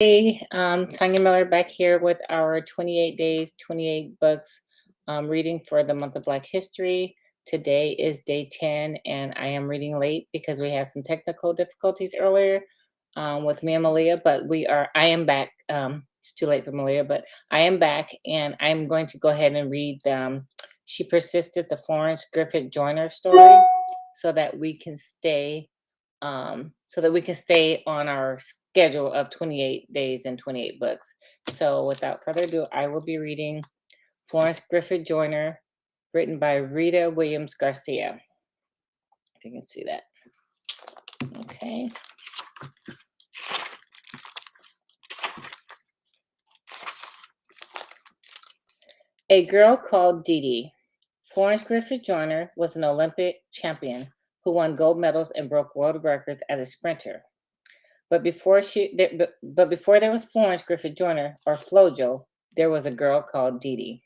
Hey, Tanya Miller back here with our 28 days, 28 books reading for the month of Black History. Today is day 10, and I am reading late because we had some technical difficulties earlier with me and Malia, but I am back. It's too late for Malia, but I am back, and I'm going to go ahead and read She Persisted, the Florence Griffith Joyner story, so that we can stay on our schedule of 28 days and 28 books. So without further ado, I will be reading Florence Griffith Joyner, written by Rita Williams Garcia. If you can see that. Okay. A girl called Dee Dee. Florence Griffith Joyner was an Olympic champion who won gold medals and broke world records as a sprinter. But before there was Florence Griffith Joyner, or Flo Jo, there was a girl called Dee Dee.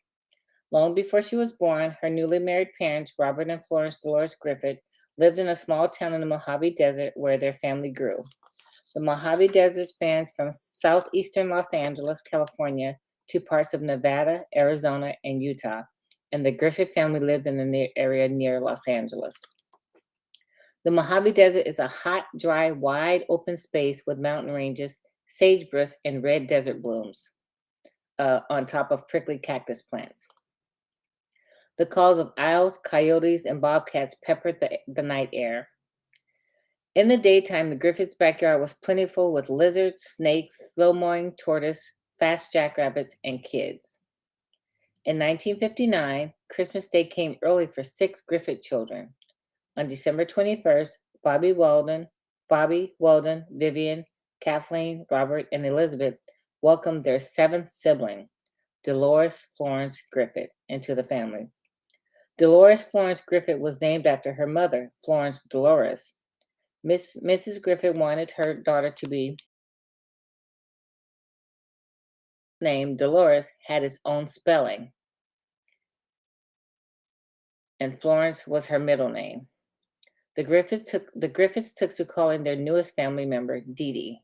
Long before she was born, her newly married parents, Robert and Florence Dolores Griffith, lived in a small town in the Mojave Desert where their family grew. The Mojave Desert spans from southeastern Los Angeles, California, to parts of Nevada, Arizona, and Utah, and the Griffith family lived in the area near Los Angeles. The Mojave Desert is a hot, dry, wide open space with mountain ranges, sagebrush, and red desert blooms on top of prickly cactus plants. The calls of owls, coyotes, and bobcats peppered the night air. In the daytime, the Griffiths' backyard was plentiful with lizards, snakes, slow-mowing tortoise, fast jackrabbits, and kids. In 1959, Christmas Day came early for 6 Griffith children. On December 21st, Bobby Weldon, Vivian, Kathleen, Robert, and Elizabeth welcomed their 7th sibling, Dolores Florence Griffith, into the family. Dolores Florence Griffith was named after her mother, Florence Dolores. Mrs. Griffith wanted her daughter to be named Dolores had its own spelling, and Florence was her middle name. The Griffiths took to calling their newest family member Dee Dee.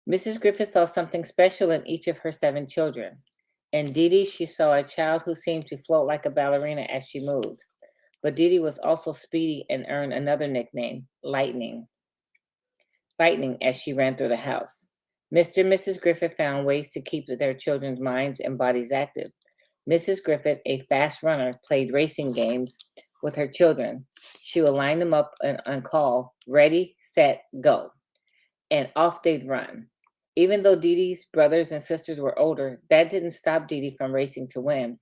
Mrs. Griffith saw something special in each of her 7 children. In Dee Dee, she saw a child who seemed to float like a ballerina as she moved. But Dee Dee was also speedy and earned another nickname, Lightning, as she ran through the house. Mr. and Mrs. Griffith found ways to keep their children's minds and bodies active. Mrs. Griffith, a fast runner, played racing games with her children. She would line them up and call, ready, set, go. And off they'd run. Even though Dee Dee's brothers and sisters were older, that didn't stop Dee Dee from racing to win.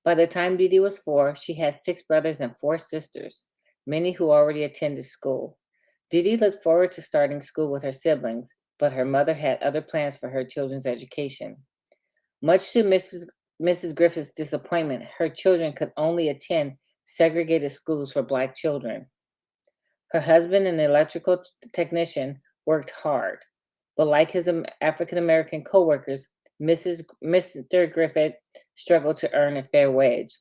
By the time Dee Dee was 4, she had 6 brothers and 4 sisters, many who already attended school. Dee Dee looked forward to starting school with her siblings, but her mother had other plans for her children's education. Much to Mrs. Griffith's disappointment, her children could only attend segregated schools for Black children. Her husband, an electrical technician, worked hard, but like his African American co-workers, Mr. Griffith struggled to earn a fair wage.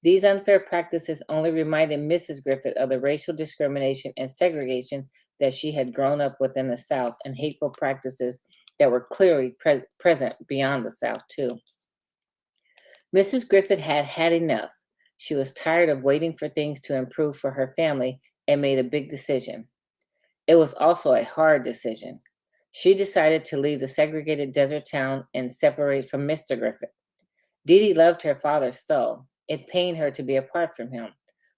These unfair practices only reminded Mrs. Griffith of the racial discrimination and segregation that she had grown up with in the South, and hateful practices that were clearly present beyond the South, too. Mrs. Griffith had had enough. She was tired of waiting for things to improve for her family and made a big decision. It was also a hard decision. She decided to leave the segregated desert town and separate from Mr. Griffith. Dee Dee loved her father so. It pained her to be apart from him,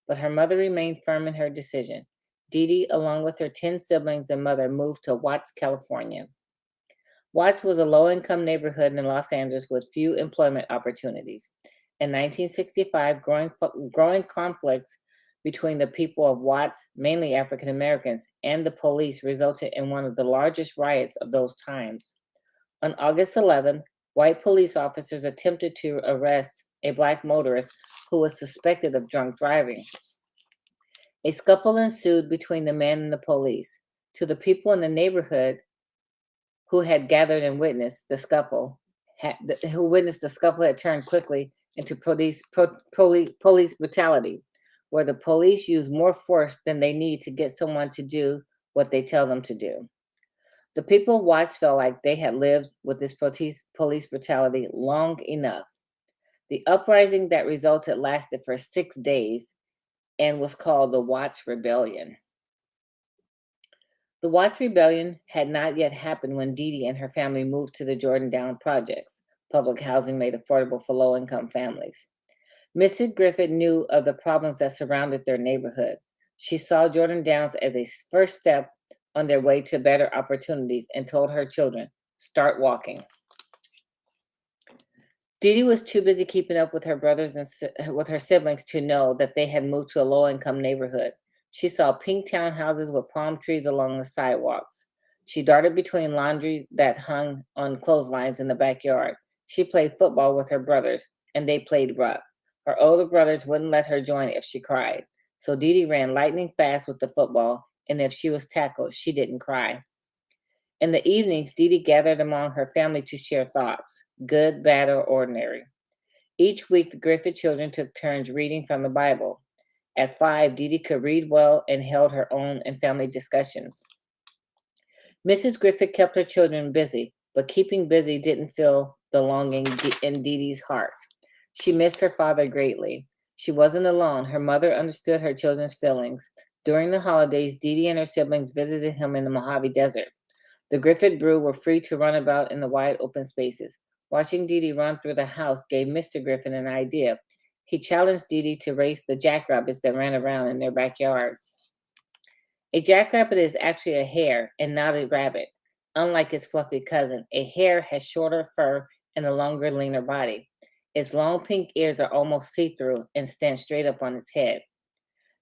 but her mother remained firm in her decision. Dee Dee, along with her 10 siblings and mother, moved to Watts, California. Watts was a low-income neighborhood in Los Angeles with few employment opportunities. In 1965, growing conflicts between the people of Watts, mainly African Americans, and the police resulted in one of the largest riots of those times. On August 11, white police officers attempted to arrest a Black motorist who was suspected of drunk driving. A scuffle ensued between the man and the police. To the people in the neighborhood who had gathered and witnessed the scuffle, had turned quickly into police brutality, where the police use more force than they need to get someone to do what they tell them to do. The people watched felt like they had lived with this police brutality long enough. The uprising that resulted lasted for 6 days and was called the Watts Rebellion. The Watts Rebellion had not yet happened when Dee Dee and her family moved to the Jordan Down projects, public housing made affordable for low-income families. Mrs. Griffith knew of the problems that surrounded their neighborhood. She saw Jordan Downs as a first step on their way to better opportunities and told her children, "Start walking." Dee Dee was too busy keeping up with her brothers and with her siblings to know that they had moved to a low-income neighborhood. She saw pink townhouses with palm trees along the sidewalks. She darted between laundry that hung on clotheslines in the backyard. She played football with her brothers, and they played rough. Her older brothers wouldn't let her join if she cried. So Dee Dee ran lightning fast with the football, and if she was tackled, she didn't cry. In the evenings, Dee Dee gathered among her family to share thoughts, good, bad, or ordinary. Each week, the Griffith children took turns reading from the Bible. At 5, Dee Dee could read well and held her own in family discussions. Mrs. Griffith kept her children busy, but keeping busy didn't fill the longing in Dee Dee's heart. She missed her father greatly. She wasn't alone. Her mother understood her children's feelings. During the holidays, Dee Dee and her siblings visited him in the Mojave Desert. The Griffith brood were free to run about in the wide open spaces. Watching Dee Dee run through the house gave Mr. Griffith an idea. He challenged Dee Dee to race the jackrabbits that ran around in their backyard. A jackrabbit is actually a hare and not a rabbit. Unlike its fluffy cousin, a hare has shorter fur and a longer, leaner body. Its long pink ears are almost see-through and stand straight up on its head.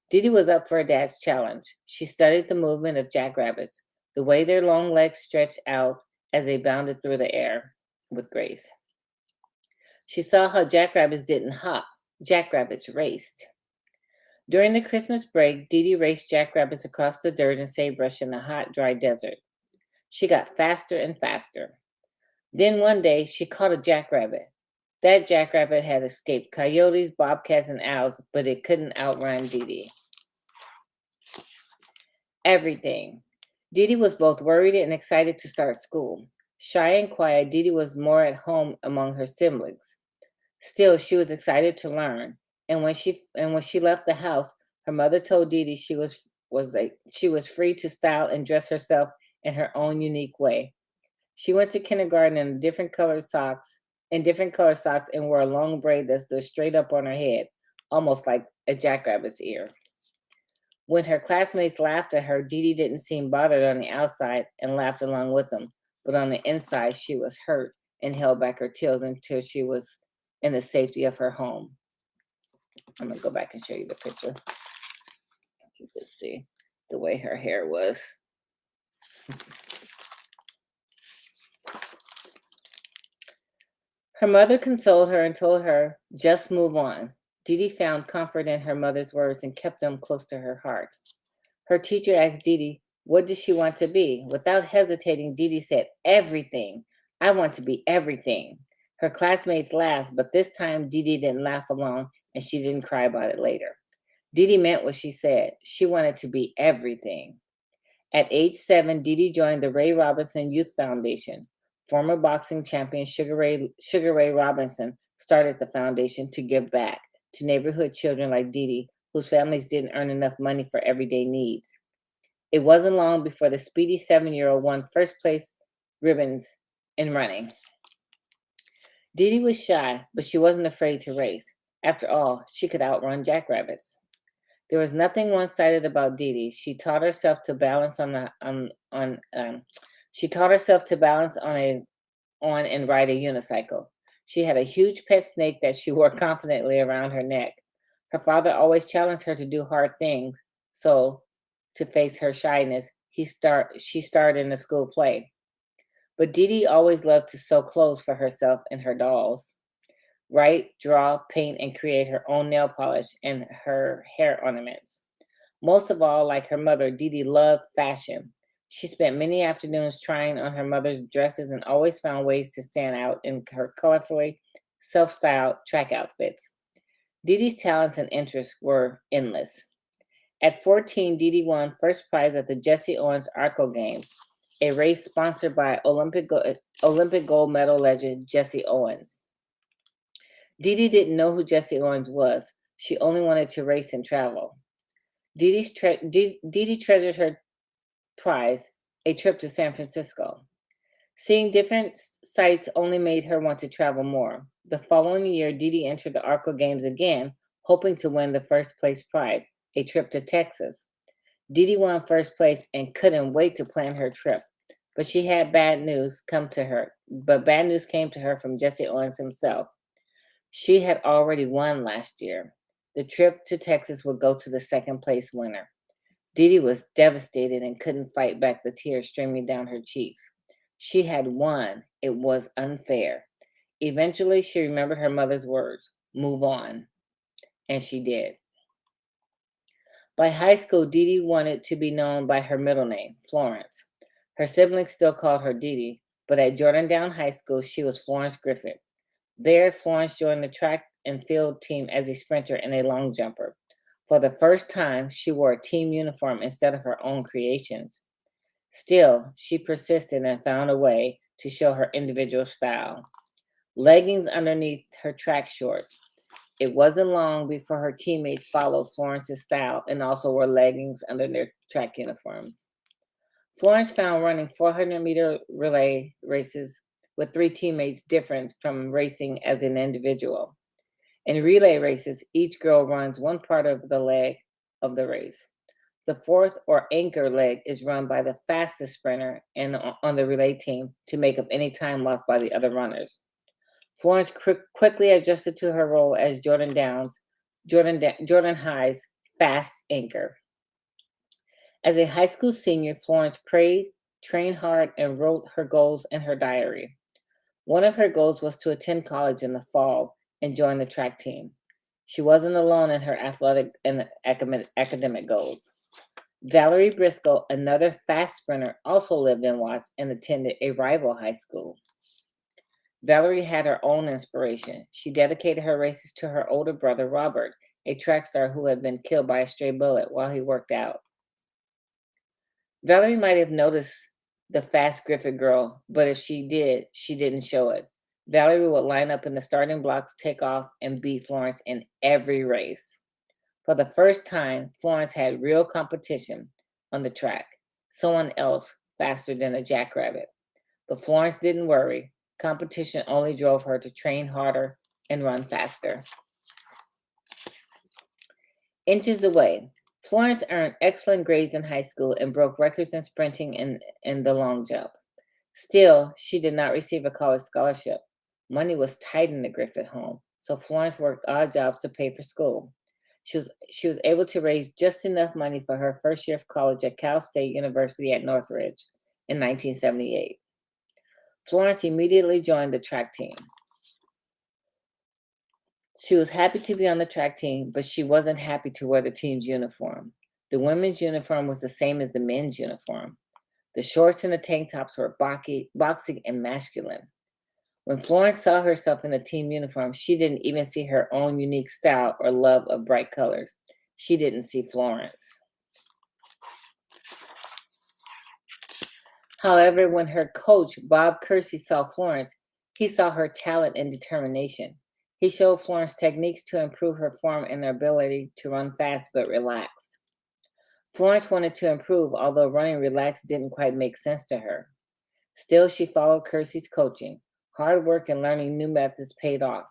Dee Dee was up for her dad's challenge. She studied the movement of jackrabbits, the way their long legs stretched out as they bounded through the air with grace. She saw how jackrabbits didn't hop, jackrabbits raced. During the Christmas break, Dee Dee raced jackrabbits across the dirt and sagebrush in the hot, dry desert. She got faster and faster. Then one day, she caught a jackrabbit. That jackrabbit had escaped coyotes, bobcats, and owls, but it couldn't outrun Dee Dee. Everything. Dee Dee was both worried and excited to start school. Shy and quiet, Dee Dee was more at home among her siblings. Still, she was excited to learn. And when she left the house, her mother told Dee Dee she was free to style and dress herself in her own unique way. She went to kindergarten in different colored socks and wore a long braid that stood straight up on her head, almost like a jackrabbit's ear. When her classmates laughed at her, Dee Dee didn't seem bothered on the outside and laughed along with them, but on the inside, she was hurt and held back her tears until she was in the safety of her home. I'm going to go back and show you the picture. You can see the way her hair was. Her mother consoled her and told her, "Just move on." Dee Dee found comfort in her mother's words and kept them close to her heart. Her teacher asked Dee Dee, what did she want to be? Without hesitating, Dee Dee said, "Everything. I want to be everything." Her classmates laughed, but this time Dee Dee didn't laugh alone, and she didn't cry about it later. Dee Dee meant what she said. She wanted to be everything. At age 7, Dee Dee joined the Ray Robinson Youth Foundation. Former boxing champion Sugar Ray Robinson started the foundation to give back to neighborhood children like Dee Dee, whose families didn't earn enough money for everyday needs. It wasn't long before the speedy 7-year-old won first place ribbons in running. Dee Dee was shy, but she wasn't afraid to race. After all, she could outrun jackrabbits. There was nothing one-sided about Dee Dee. She taught herself to balance on and ride a unicycle. She had a huge pet snake that she wore confidently around her neck. Her father always challenged her to do hard things, so to face her shyness, she started in a school play. But Dee Dee always loved to sew clothes for herself and her dolls. Write, draw, paint, and create her own nail polish and her hair ornaments. Most of all, like her mother, Dee Dee loved fashion. She spent many afternoons trying on her mother's dresses and always found ways to stand out in her colorfully self-styled track outfits. Dee Dee's talents and interests were endless. At 14, Dee Dee won first prize at the Jesse Owens Arco Games. a race sponsored by Olympic gold medal legend Jesse Owens. Dee Dee didn't know who Jesse Owens was. She only wanted to race and travel. Dee Dee treasured her prize, a trip to San Francisco. Seeing different sights only made her want to travel more. The following year, Dee Dee entered the ARCO Games again, hoping to win the first place prize, a trip to Texas. Dee Dee won first place and couldn't wait to plan her trip. But she had bad news come to her. But bad news came to her from Jesse Owens himself. She had already won last year. The trip to Texas would go to the second place winner. Dee Dee was devastated and couldn't fight back the tears streaming down her cheeks. She had won. It was unfair. Eventually, she remembered her mother's words, move on. And she did. By high school, Dee Dee wanted to be known by her middle name, Florence. Her siblings still called her Dee Dee, but at Jordantown High School, she was Florence Griffith. There, Florence joined the track and field team as a sprinter and a long jumper. For the first time, she wore a team uniform instead of her own creations. Still, she persisted and found a way to show her individual style. Leggings underneath her track shorts. It wasn't long before her teammates followed Florence's style and also wore leggings under their track uniforms. Florence found running 400-meter relay races with 3 teammates different from racing as an individual. In relay races, each girl runs one part of the leg of the race. The fourth or anchor leg is run by the fastest sprinter and on the relay team to make up any time lost by the other runners. Florence quickly adjusted to her role as Jordan High's fast anchor. As a high school senior, Florence prayed, trained hard, and wrote her goals in her diary. One of her goals was to attend college in the fall and join the track team. She wasn't alone in her athletic and academic goals. Valerie Briscoe, another fast sprinter, also lived in Watts and attended a rival high school. Valerie had her own inspiration. She dedicated her races to her older brother, Robert, a track star who had been killed by a stray bullet while he worked out. Valerie might have noticed the fast Griffith girl, but if she did, she didn't show it. Valerie would line up in the starting blocks, take off, and beat Florence in every race. For the first time, Florence had real competition on the track, someone else faster than a jackrabbit. But Florence didn't worry. Competition only drove her to train harder and run faster. Inches away. Florence earned excellent grades in high school and broke records in sprinting and in the long jump. Still, she did not receive a college scholarship. Money was tight in the Griffith home, so Florence worked odd jobs to pay for school. She was able to raise just enough money for her first year of college at Cal State University at Northridge in 1978. Florence immediately joined the track team. She was happy to be on the track team, but she wasn't happy to wear the team's uniform. The women's uniform was the same as the men's uniform. The shorts and the tank tops were boxy and masculine. When Florence saw herself in the team uniform, she didn't even see her own unique style or love of bright colors. She didn't see Florence. However, when her coach, Bob Kersey, saw Florence, he saw her talent and determination. He showed Florence techniques to improve her form and her ability to run fast but relaxed. Florence wanted to improve, although running relaxed didn't quite make sense to her. Still, she followed Kersey's coaching. Hard work and learning new methods paid off.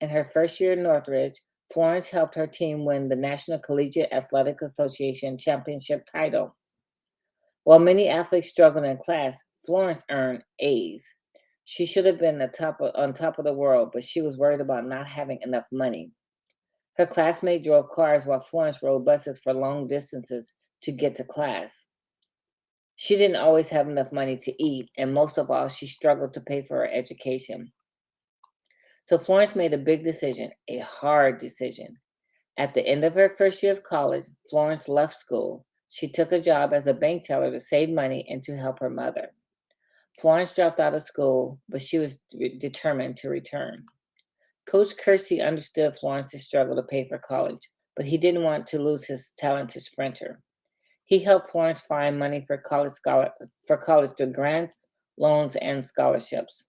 In her first year at Northridge, Florence helped her team win the National Collegiate Athletic Association championship title. While many athletes struggled in class, Florence earned A's. She should have been on top of the world, but she was worried about not having enough money. Her classmate drove cars while Florence rode buses for long distances to get to class. She didn't always have enough money to eat, and most of all, she struggled to pay for her education. So Florence made a big decision, a hard decision. At the end of her first year of college, Florence left school. She took a job as a bank teller to save money and to help her mother. Florence dropped out of school, but she was determined to return. Coach Kersey understood Florence's struggle to pay for college, but he didn't want to lose his talented sprinter. He helped Florence find money for college through grants, loans, and scholarships.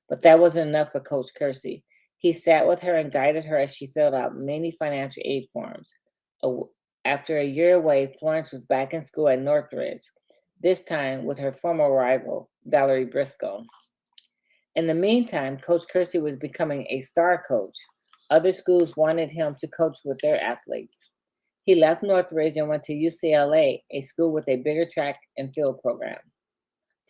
But that wasn't enough for Coach Kersey. He sat with her and guided her as she filled out many financial aid forms. A- After a year away, Florence was back in school at Northridge, this time with her former rival, Valerie Briscoe. In the meantime, Coach Kersey was becoming a star coach. Other schools wanted him to coach with their athletes. He left Northridge and went to UCLA, a school with a bigger track and field program.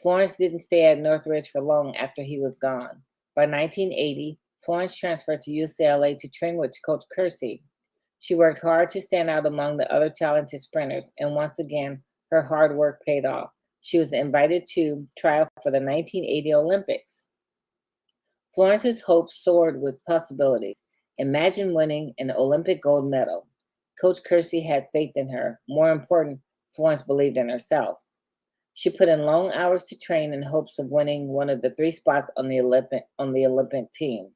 Florence didn't stay at Northridge for long after he was gone. By 1980, Florence transferred to UCLA to train with Coach Kersey. She worked hard to stand out among the other talented sprinters, and once again, her hard work paid off. She was invited to try out for the 1980 Olympics. Florence's hopes soared with possibilities. Imagine winning an Olympic gold medal. Coach Kersey had faith in her. More important, Florence believed in herself. She put in long hours to train in hopes of winning one of the three spots on the Olympic team.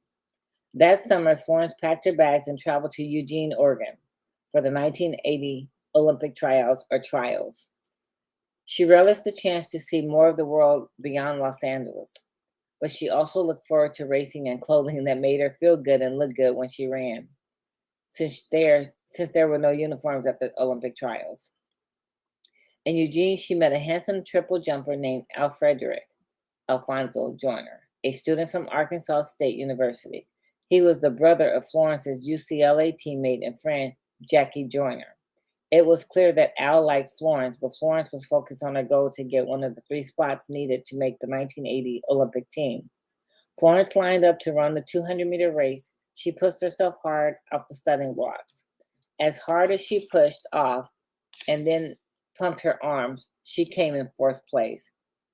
That summer, Florence packed her bags and traveled to Eugene, Oregon, for the 1980 Olympic tryouts or trials. She relished the chance to see more of the world beyond Los Angeles, but she also looked forward to racing in clothing that made her feel good and look good when she ran, since there were no uniforms at the Olympic trials. In Eugene, she met a handsome triple jumper named Alfonso Joyner, a student from Arkansas State University. He was the brother of Florence's UCLA teammate and friend, Jackie Joyner. It was clear that Al liked Florence, but Florence was focused on her goal to get one of the three spots needed to make the 1980 Olympic team. Florence lined up to run the 200-meter race. She pushed herself hard off the starting blocks. As hard as she pushed off and then pumped her arms, she came in fourth place.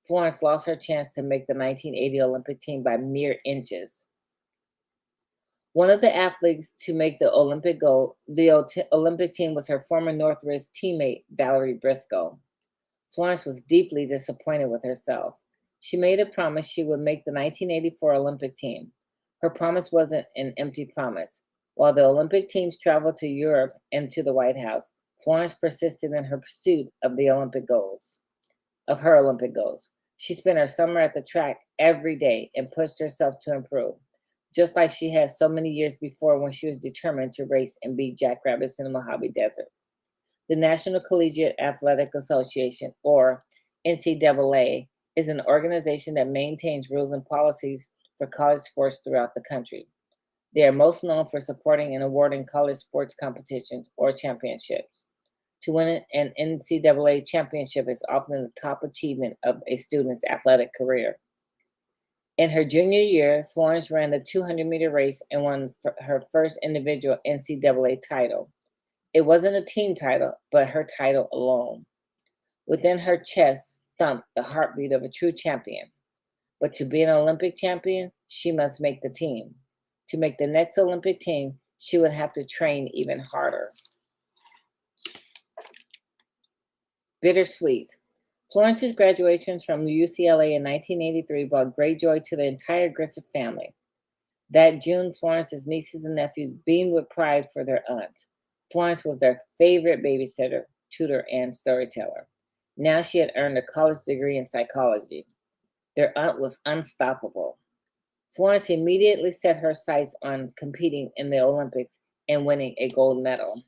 Florence lost her chance to make the 1980 Olympic team by mere inches. One of the athletes to make the Olympic team was her former Northridge teammate, Valerie Briscoe. Florence was deeply disappointed with herself. She made a promise she would make the 1984 Olympic team. Her promise wasn't an empty promise. While the Olympic teams traveled to Europe and to the White House, Florence persisted in her pursuit of her Olympic goals. She spent her summer at the track every day and pushed herself to improve, just like she had so many years before when she was determined to race and beat jackrabbits in the Mojave Desert. The National Collegiate Athletic Association, or NCAA, is an organization that maintains rules and policies for college sports throughout the country. They are most known for supporting and awarding college sports competitions or championships. To win an NCAA championship is often the top achievement of a student's athletic career. In her junior year, Florence ran the 200-meter race and won her first individual NCAA title. It wasn't a team title, but her title alone. Within her chest thumped the heartbeat of a true champion. But to be an Olympic champion, she must make the team. To make the next Olympic team, she would have to train even harder. Bittersweet. Florence's graduation from UCLA in 1983 brought great joy to the entire Griffith family. That June, Florence's nieces and nephews beamed with pride for their aunt. Florence was their favorite babysitter, tutor, and storyteller. Now she had earned a college degree in psychology. Their aunt was unstoppable. Florence immediately set her sights on competing in the Olympics and winning a gold medal.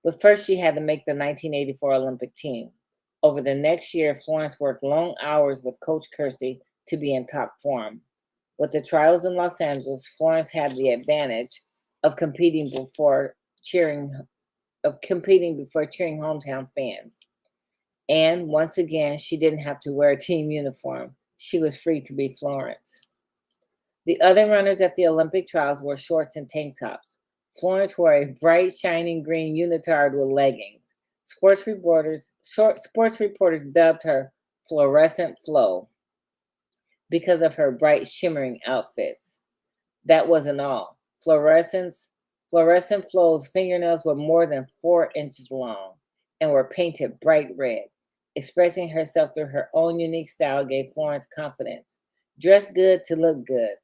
But first, she had to make the 1984 Olympic team. Over the next year, Florence worked long hours with Coach Kersey to be in top form. With the trials in Los Angeles, Florence had the advantage of competing before cheering hometown fans. And once again, she didn't have to wear a team uniform. She was free to be Florence. The other runners at the Olympic trials wore shorts and tank tops. Florence wore a bright, shining green unitard with leggings. Sports reporters dubbed her Fluorescent Flo because of her bright, shimmering outfits. That wasn't all. Fluorescent Flo's fingernails were more than 4 inches long and were painted bright red. Expressing herself through her own unique style gave Florence confidence. Dress good to look good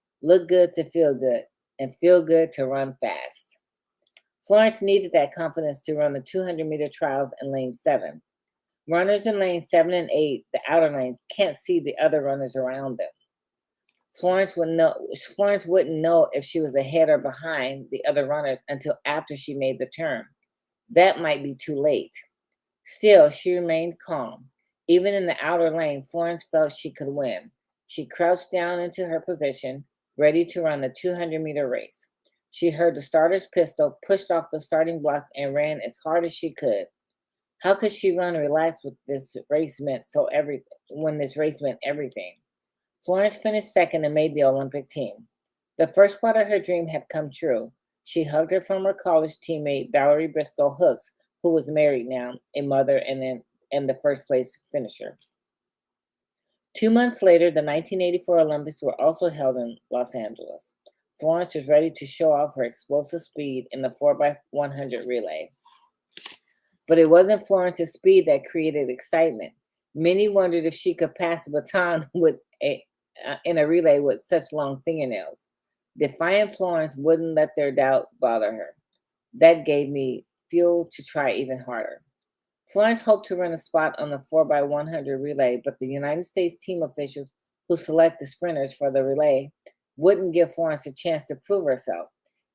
to feel good, and feel good to run fast. Florence needed that confidence to run the 200-meter trials in lane 7. Runners in lanes 7 and 8, the outer lanes, can't see the other runners around them. Florence wouldn't know if she was ahead or behind the other runners until after she made the turn. That might be too late. Still, she remained calm. Even in the outer lane, Florence felt she could win. She crouched down into her position, ready to run the 200-meter race. She heard the starter's pistol, pushed off the starting block, and ran as hard as she could. How could she run relaxed with this race meant so every when this race meant everything? Florence finished second and made the Olympic team. The first part of her dream had come true. She hugged her former college teammate Valerie Briscoe Hooks, who was married now, a mother, and the first place finisher. 2 months later, the 1984 Olympics were also held in Los Angeles. Florence was ready to show off her explosive speed in the 4x100 relay. But it wasn't Florence's speed that created excitement. Many wondered if she could pass the baton in a relay with such long fingernails. Defiant Florence wouldn't let their doubt bother her. That gave me fuel to try even harder. Florence hoped to win a spot on the 4x100 relay, but the United States team officials who select the sprinters for the relay wouldn't give Florence a chance to prove herself.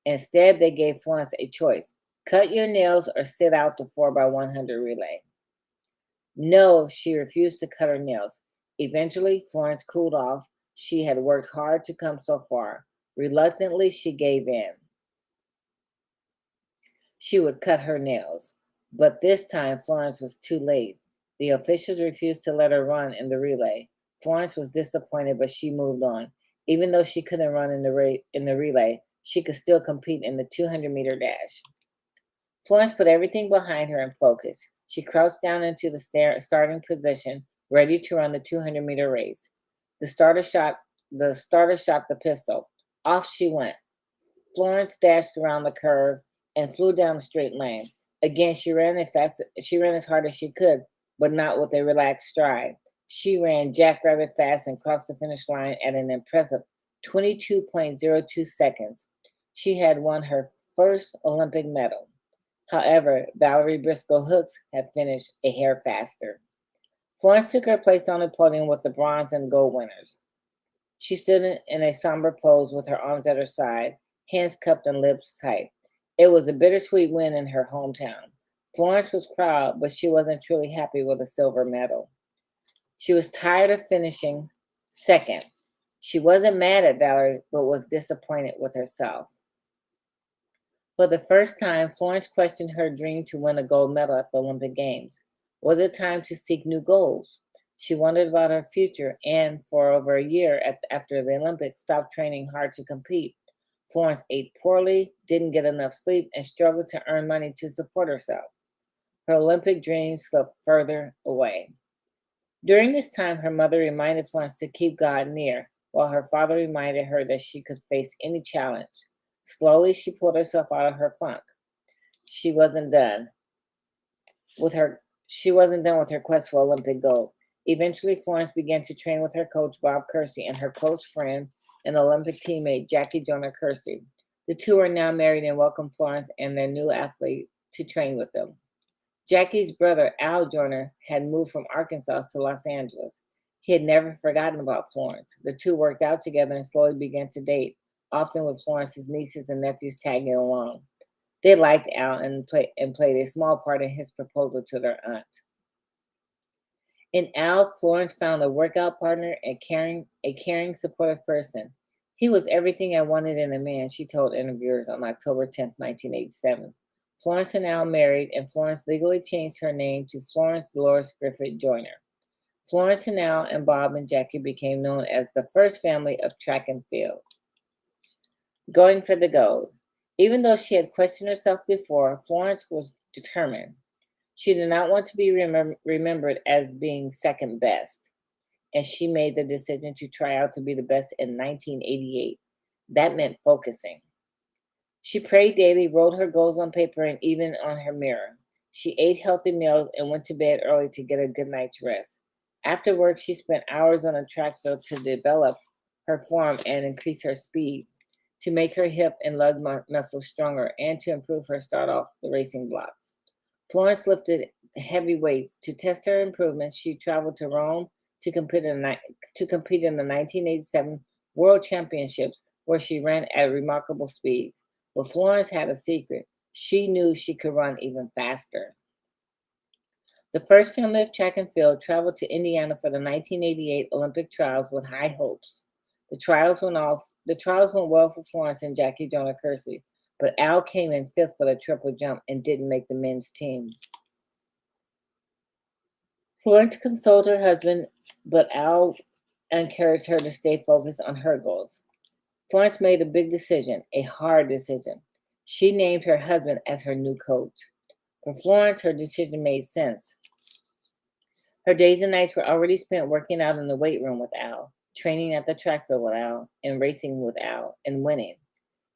Instead, they gave Florence a choice: cut your nails or sit out the 4x100 relay. No, she refused to cut her nails. Eventually, Florence cooled off. She had worked hard to come so far. Reluctantly, she gave in. She would cut her nails. But this time, Florence was too late. The officials refused to let her run in the relay. Florence was disappointed, but she moved on. Even though she couldn't run in the relay, she could still compete in the 200-meter dash. Florence put everything behind her and focused. She crouched down into the starting position, ready to run the 200-meter race. The starter shot the pistol. Off she went. Florence dashed around the curve and flew down the straight lane. Again, she ran as hard as she could, but not with a relaxed stride. She ran jackrabbit fast and crossed the finish line at an impressive 22.02 seconds. She had won her first Olympic medal. However, Valerie Briscoe Hooks had finished a hair faster. Florence took her place on the podium with the bronze and gold winners. She stood in a somber pose with her arms at her side, hands cupped and lips tight. It was a bittersweet win in her hometown. Florence was proud, but she wasn't truly happy with a silver medal. She was tired of finishing second. She wasn't mad at Valerie, but was disappointed with herself. For the first time, Florence questioned her dream to win a gold medal at the Olympic Games. Was it time to seek new goals? She wondered about her future and, for over a year after the Olympics, stopped training hard to compete. Florence ate poorly, didn't get enough sleep, and struggled to earn money to support herself. Her Olympic dreams slipped further away. During this time, her mother reminded Florence to keep God near, while her father reminded her that she could face any challenge. Slowly, she pulled herself out of her funk. She wasn't done with her quest for Olympic gold. Eventually, Florence began to train with her coach, Bob Kersey, and her close friend and Olympic teammate, Jackie Joyner Kersey. The two are now married and welcome Florence and their new athlete to train with them. Jackie's brother, Al Joyner, had moved from Arkansas to Los Angeles. He had never forgotten about Florence. The two worked out together and slowly began to date, often with Florence's nieces and nephews tagging along. They liked Al and played a small part in his proposal to their aunt. In Al, Florence found a workout partner, a caring, supportive person. He was everything I wanted in a man, she told interviewers on October 10, 1987. Florence and Al married, and Florence legally changed her name to Florence Dolores Griffith Joyner. Florence and Al and Bob and Jackie became known as the first family of track and field. Going for the gold. Even though she had questioned herself before, Florence was determined. She did not want to be remembered as being second best, and she made the decision to try out to be the best in 1988. That meant focusing. She prayed daily, wrote her goals on paper, and even on her mirror. She ate healthy meals and went to bed early to get a good night's rest. After work, she spent hours on a track field to develop her form and increase her speed, to make her hip and lug muscles stronger, and to improve her start off the racing blocks. Florence lifted heavy weights. To test her improvements, she traveled to Rome to compete in the 1987 World Championships, where she ran at remarkable speeds. But Florence had a secret. She knew she could run even faster. The first family of track and field traveled to Indiana for the 1988 Olympic trials with high hopes. The trials went well for Florence and Jackie Joyner Kersey, but Al came in fifth for the triple jump and didn't make the men's team. Florence consoled her husband, but Al encouraged her to stay focused on her goals. Florence made a big decision, a hard decision. She named her husband as her new coach. For Florence, her decision made sense. Her days and nights were already spent working out in the weight room with Al, training at the track field with Al, and racing with Al, and winning.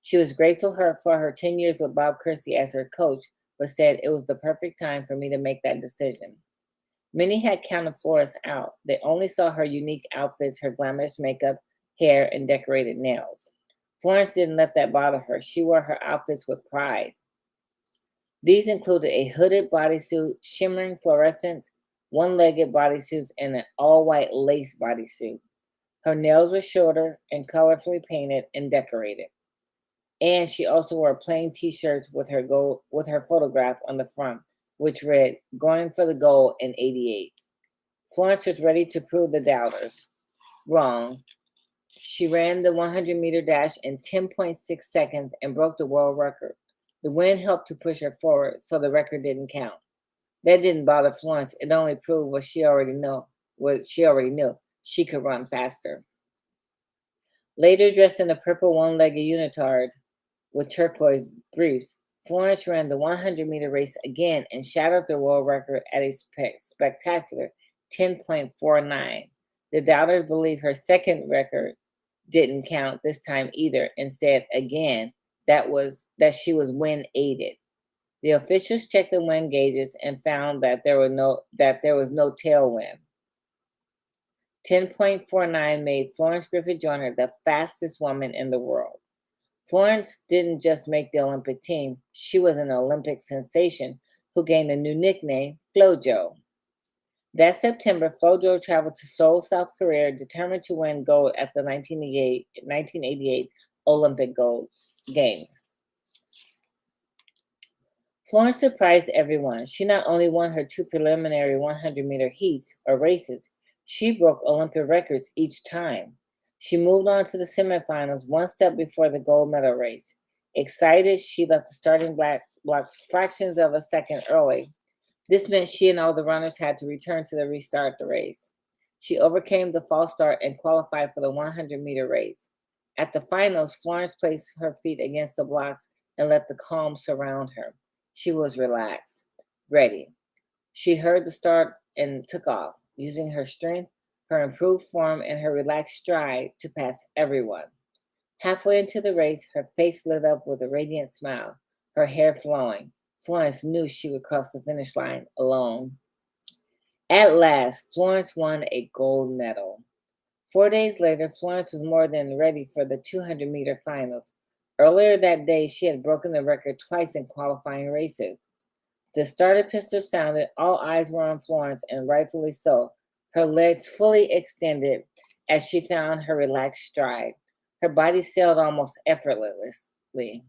She was grateful for her 10 years with Bob Kersey as her coach, but said it was the perfect time for me to make that decision. Many had counted Florence out. They only saw her unique outfits, her glamorous makeup, hair, and decorated nails. Florence didn't let that bother her. She wore her outfits with pride. These included a hooded bodysuit, shimmering fluorescent, one-legged bodysuits, and an all-white lace bodysuit. Her nails were shorter and colorfully painted and decorated. And she also wore plain t-shirts with her photograph on the front, which read, "Going for the goal in '88." Florence was ready to prove the doubters wrong. She ran the 100-meter dash in 10.6 seconds and broke the world record. The wind helped to push her forward, so the record didn't count. That didn't bother Florence. It only proved what she already knew. She could run faster. Later, dressed in a purple one-legged unitard with turquoise briefs, Florence ran the 100-meter race again and shattered the world record at a spectacular 10.49. The doubters believe her second record didn't count this time either and said again that she was wind aided. The officials checked the wind gauges and found that there was no tailwind. 10.49 made Florence Griffith Joyner the fastest woman in the world. Florence didn't just make the Olympic team, she was an Olympic sensation who gained a new nickname, Flo Jo. That September, Flo Jo traveled to Seoul, South Korea, determined to win gold at the 1988 Olympic Gold Games. Florence surprised everyone. She not only won her two preliminary 100-meter heats or races, she broke Olympic records each time. She moved on to the semifinals one step before the gold medal race. Excited, she left the starting blocks fractions of a second early. This meant she and all the runners had to return to restart the race. She overcame the false start and qualified for the 100-meter race. At the finals, Florence placed her feet against the blocks and let the calm surround her. She was relaxed, ready. She heard the start and took off, using her strength, her improved form, and her relaxed stride to pass everyone. Halfway into the race, her face lit up with a radiant smile, her hair flowing. Florence knew she would cross the finish line alone. At last, Florence won a gold medal. 4 days later, Florence was more than ready for the 200-meter finals. Earlier that day, she had broken the record twice in qualifying races. The starter pistol sounded, all eyes were on Florence, and rightfully so. Her legs fully extended as she found her relaxed stride. Her body sailed almost effortlessly.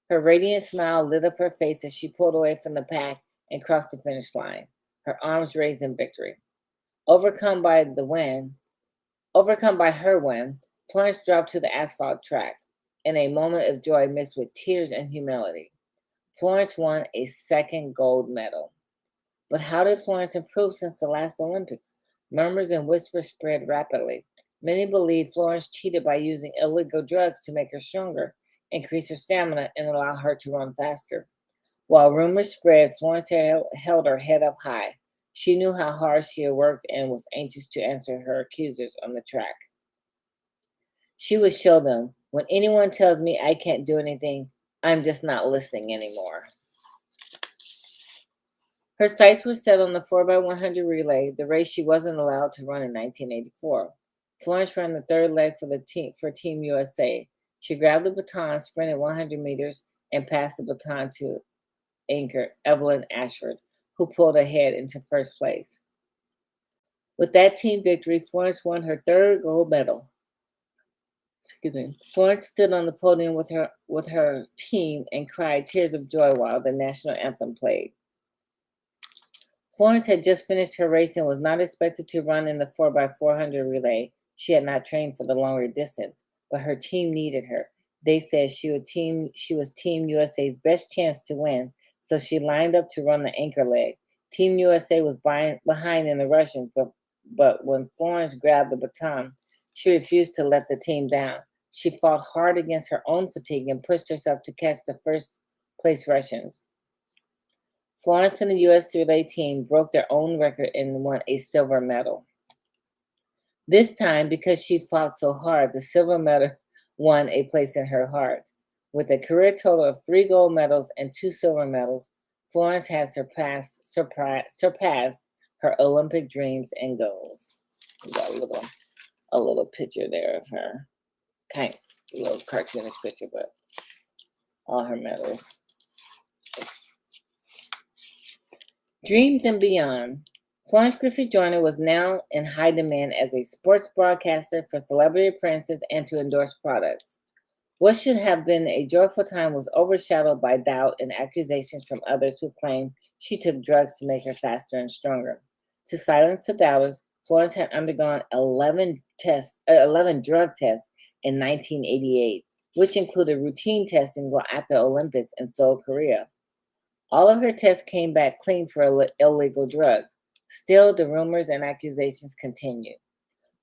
Her radiant smile lit up her face as she pulled away from the pack and crossed the finish line, her arms raised in victory. Overcome by her win, Florence dropped to the asphalt track in a moment of joy mixed with tears and humility. Florence won a second gold medal. But how did Florence improve since the last Olympics? Murmurs and whispers spread rapidly. Many believe Florence cheated by using illegal drugs to make her stronger, increase her stamina, and allow her to run faster. While rumors spread, Florence held her head up high. She knew how hard she had worked and was anxious to answer her accusers on the track. She would show them, when anyone tells me I can't do anything, I'm just not listening anymore. Her sights were set on the 4x100 relay, the race she wasn't allowed to run in 1984. Florence ran the third leg for Team USA. She grabbed the baton, sprinted 100 meters, and passed the baton to anchor Evelyn Ashford, who pulled ahead into first place. With that team victory, Florence won her third gold medal. Excuse me. Florence stood on the podium with her team and cried tears of joy while the national anthem played. Florence had just finished her race and was not expected to run in the 4x400 relay. She had not trained for the longer distance, but her team needed her. They said she was Team USA's best chance to win, so she lined up to run the anchor leg. Team USA was behind in the Russians, but when Florence grabbed the baton, she refused to let the team down. She fought hard against her own fatigue and pushed herself to catch the first place Russians. Florence and the U.S. relay team broke their own record and won a silver medal. This time, because she'd fought so hard, the silver medal won a place in her heart. With a career total of 3 gold medals and 2 silver medals, Florence has surpassed her Olympic dreams and goals. We got a little picture there of her. Kind of a little cartoonish picture, but all her medals. Dreams and beyond. Florence Griffith Joyner was now in high demand as a sports broadcaster for celebrity appearances and to endorse products. What should have been a joyful time was overshadowed by doubt and accusations from others who claimed she took drugs to make her faster and stronger. To silence the doubters, Florence had undergone 11 drug tests in 1988, which included routine testing while at the Olympics in Seoul, Korea. All of her tests came back clean for illegal drugs. Still, the rumors and accusations continued.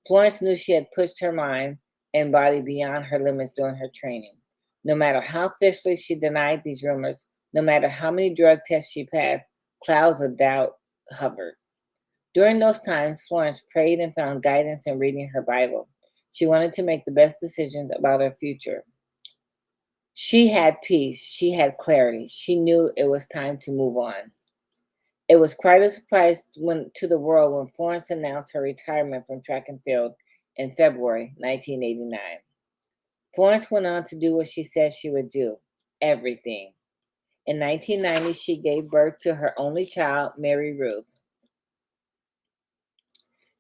Florence knew she had pushed her mind and body beyond her limits during her training. No matter how fiercely she denied these rumors, no matter how many drug tests she passed, clouds of doubt hovered. During those times, Florence prayed and found guidance in reading her Bible. She wanted to make the best decisions about her future. She had peace. She had clarity. She knew it was time to move on. It was quite a surprise to the world when Florence announced her retirement from track and field in February 1989. Florence went on to do what she said she would do, everything. In 1990, she gave birth to her only child, Mary Ruth.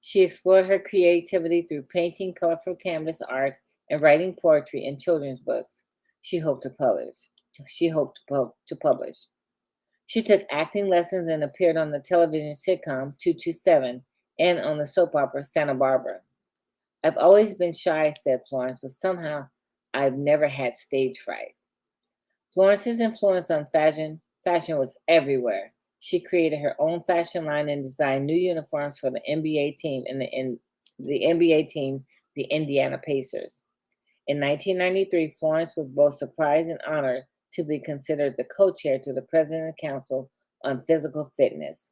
She explored her creativity through painting colorful canvas art and writing poetry and children's books. She hoped to publish. She took acting lessons and appeared on the television sitcom 227 and on the soap opera Santa Barbara. I've always been shy, said Florence, but somehow I've never had stage fright. Florence's influence on fashion was everywhere. She created her own fashion line and designed new uniforms for the NBA team the Indiana Pacers. In 1993, Florence was both surprised and honored to be considered the co-chair to the President's Council on Physical Fitness.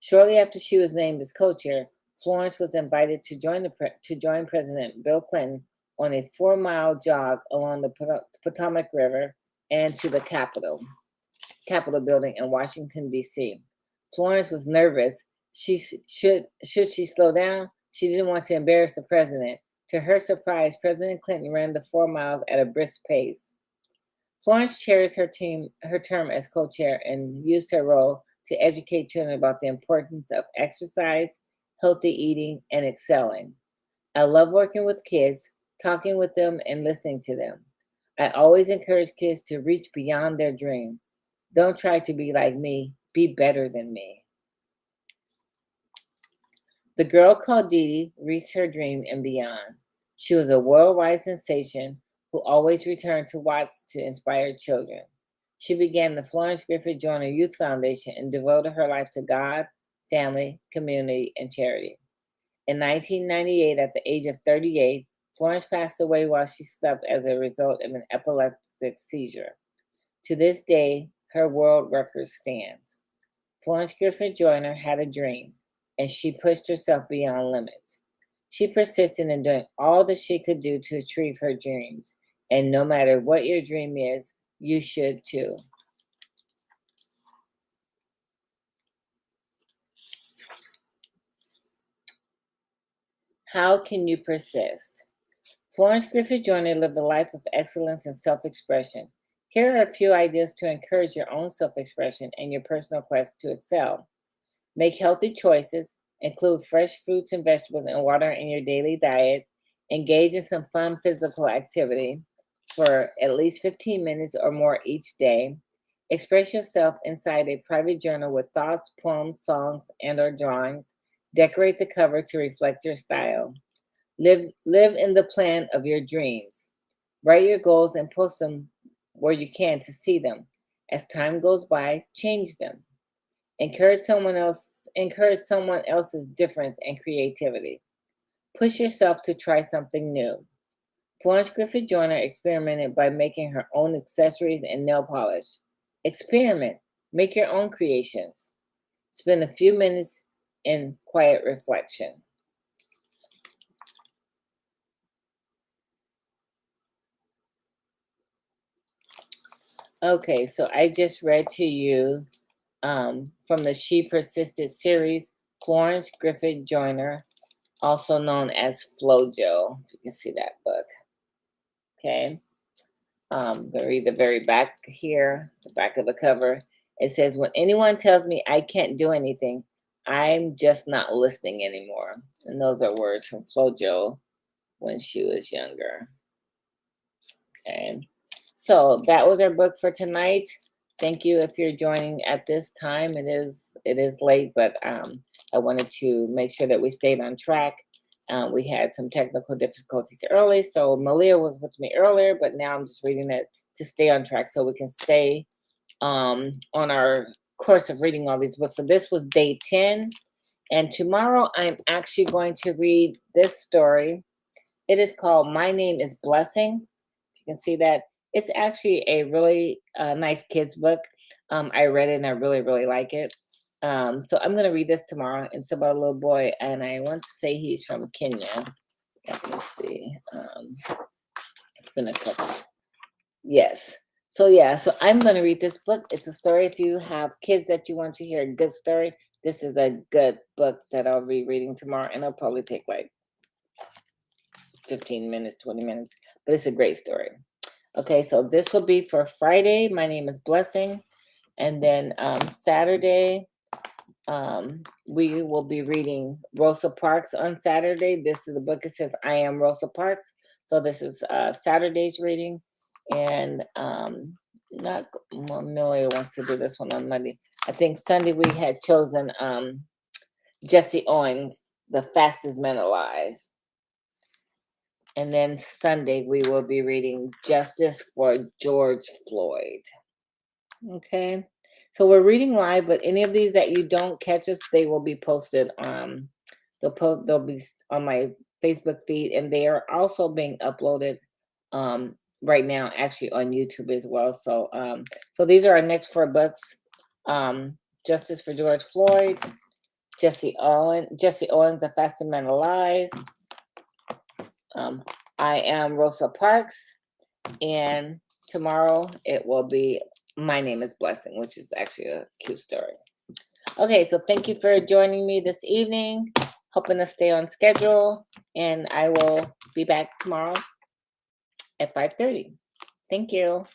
Shortly after she was named as co-chair, Florence was invited to join President Bill Clinton on a 4-mile jog along the Potomac River and to the Capitol building in Washington, D.C. Florence was nervous. Should she slow down? She didn't want to embarrass the president. To her surprise, President Clinton ran the 4 miles at a brisk pace. Florence cherished her term as co-chair and used her role to educate children about the importance of exercise, healthy eating, and excelling. I love working with kids, talking with them, and listening to them. I always encourage kids to reach beyond their dream. Don't try to be like me, be better than me. The girl called Dee Dee reached her dream and beyond. She was a worldwide sensation who always returned to Watts to inspire children. She began the Florence Griffith Joyner Youth Foundation and devoted her life to God, family, community, and charity. In 1998, at the age of 38, Florence passed away while she slept as a result of an epileptic seizure. To this day, her world record stands. Florence Griffith Joyner had a dream, and she pushed herself beyond limits. She persisted in doing all that she could do to achieve her dreams, and no matter what your dream is, you should too. How can you persist? Florence Griffith Joyner lived a life of excellence and self-expression. Here are a few ideas to encourage your own self-expression and your personal quest to excel. Make healthy choices, include fresh fruits and vegetables and water in your daily diet. Engage in some fun physical activity for at least 15 minutes or more each day. Express yourself inside a private journal with thoughts, poems, songs, and or drawings. Decorate the cover to reflect your style. Live in the plan of your dreams. Write your goals and post them where you can to see them. As time goes by, change them. Encourage someone else's difference and creativity. Push yourself to try something new. Florence Griffith Joyner experimented by making her own accessories and nail polish. Experiment. Make your own creations. Spend a few minutes in quiet reflection. Okay, so I just read to you from the She Persisted series, Florence Griffith Joyner, also known as Flo Jo, if you can see that book. Okay, I'm going to read the very back here, the back of the cover. It says, when anyone tells me I can't do anything, I'm just not listening anymore. And those are words from Flo Jo when she was younger. Okay, so that was our book for tonight. Thank you if you're joining at this time. It is late, but I wanted to make sure that we stayed on track. We had some technical difficulties early, so Malia was with me earlier, but now I'm just reading it to stay on track so we can stay on our course of reading all these books. So this was day 10, and tomorrow I'm actually going to read this story. It is called My Name is Blessing. You can see that. It's actually a really nice kids book. I read it and I really, really like it. So I'm going to read this tomorrow. It's about a little boy, and I want to say he's from Kenya. Let me see. It's been a couple. Yes. So yeah, so I'm going to read this book. It's a story. If you have kids that you want to hear a good story, this is a good book that I'll be reading tomorrow, and it'll probably take like 15 minutes, 20 minutes, but it's a great story. Okay, so this will be for Friday. My name is Blessing. And then Saturday, we will be reading Rosa Parks on Saturday. This is the book. It says, I Am Rosa Parks. So this is Saturday's reading. And not Amelia wants to do this one on Monday. I think Sunday we had chosen Jesse Owens, The Fastest Man Alive. And then Sunday, we will be reading Justice for George Floyd. Okay. So we're reading live, but any of these that you don't catch us, they will be posted. They'll be on my Facebook feed, and they are also being uploaded right now, actually on YouTube as well. So so these are our next 4 books. Justice for George Floyd, Jesse Owens, The Fastest Man Alive. I Am Rosa Parks, and tomorrow it will be My Name is Blessing, which is actually a cute story. Okay, so thank you for joining me this evening, hoping to stay on schedule, and I will be back tomorrow at 5:30. Thank you.